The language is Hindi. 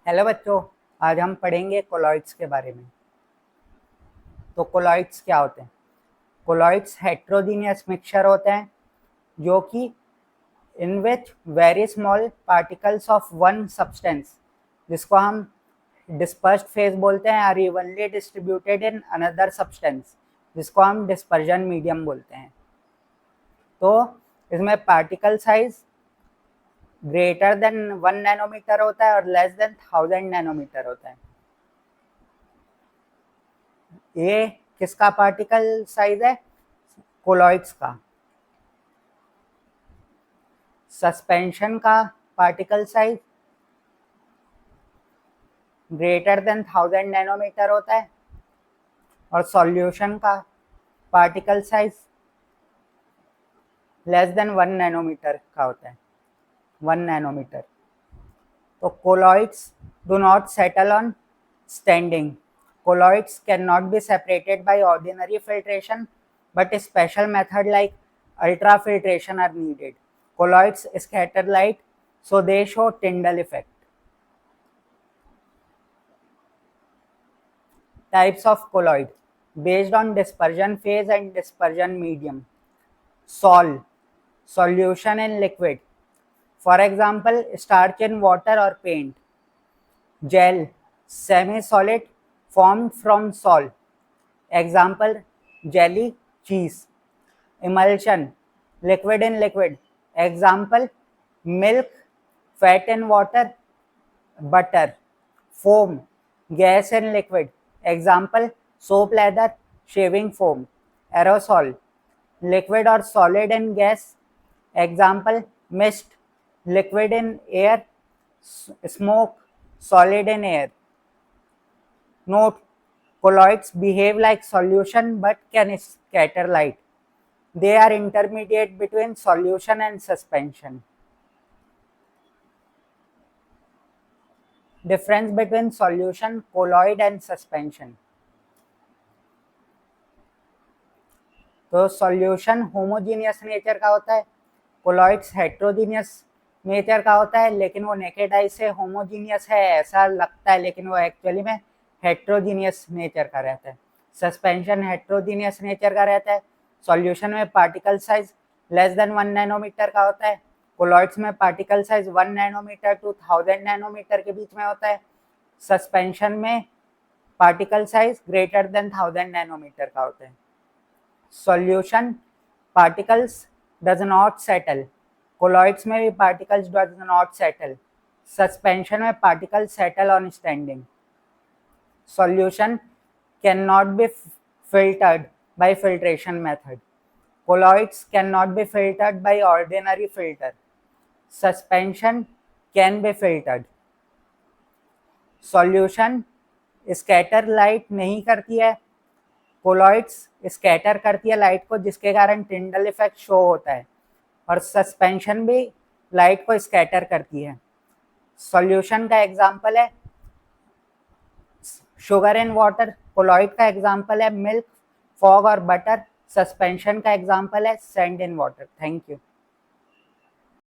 हेलो बच्चों, आज हम पढ़ेंगे कोलॉइड्स के बारे में। तो कोलॉइड्स क्या होते हैं? कोलॉइड्स हेट्रोजीनियस मिक्सचर होते हैं जो कि in which very small particles of one substance, जिसको हम डिस्पर्स्ड फेज बोलते हैं, are evenly distributed in another substance, जिसको हम डिस्पर्जन मीडियम बोलते हैं। तो इसमें particle size greater than 1 nanometer होता है और लेस देन 1000 नैनोमीटर होता है। ये किसका पार्टिकल साइज है? कोलॉइड्स का। सस्पेंशन का particle size greater than 1000 nanometer होता है और सॉल्यूशन का particle size less than 1 nanometer का होता है, 1 नैनोमीटर। तो colloids do not settle on standing. Colloids cannot be separated by ordinary filtration, but a special method like ultrafiltration are needed. Colloids scatter light, so they show Tyndall effect. Types of colloid based on dispersion phase and dispersion medium. Sol, solution in liquid. For example, starch in water or paint. Gel, semi-solid formed from sol. Example, jelly, cheese. Emulsion, liquid in liquid. Example, milk, fat in water, butter. Foam, gas in liquid. Example, soap leather, shaving foam. Aerosol, liquid or solid in gas. Example, mist, liquid in air. Smoke, solid in air. Note, colloids behave like solution but can scatter light. They are intermediate between solution and suspension. Difference between solution, colloid and suspension. तो सॉल्यूशन होमोजीनियस नेचर का होता है, कोलॉइड्स हेट्रोजीनियस नेचर का होता है, लेकिन वो नेकेड आई से होमोजीनियस है ऐसा लगता है, लेकिन वो एक्चुअली में हेट्रोजीनियस नेचर का रहता है। सस्पेंशन हेट्रोजीनियस नेचर का रहता है। सॉल्यूशन में particle size less than 1 nanometer का होता है। कोलॉइड्स में particle size 1 nanometer to 1000 nanometer के बीच में होता है। सस्पेंशन में particle size greater than 1000 nanometer का होता है। Solution particles does not settle. Colloids में भी particles does not settle. Suspension में particle settle on standing. Solution can not be filtered by filtration method. Colloids cannot be filtered by ordinary filter. Suspension can be filtered. Solution scatter light नहीं करती है, कोलॉइड्स स्कैटर करती है लाइट को, जिसके कारण टिंडल इफेक्ट शो होता है, और सस्पेंशन भी लाइट को स्कैटर करती है। सॉल्यूशन का एग्जांपल है शुगर इन वाटर, कोलॉइड का एग्जांपल है मिल्क, फॉग और बटर। सस्पेंशन का एग्जांपल है sand in water. Thank you.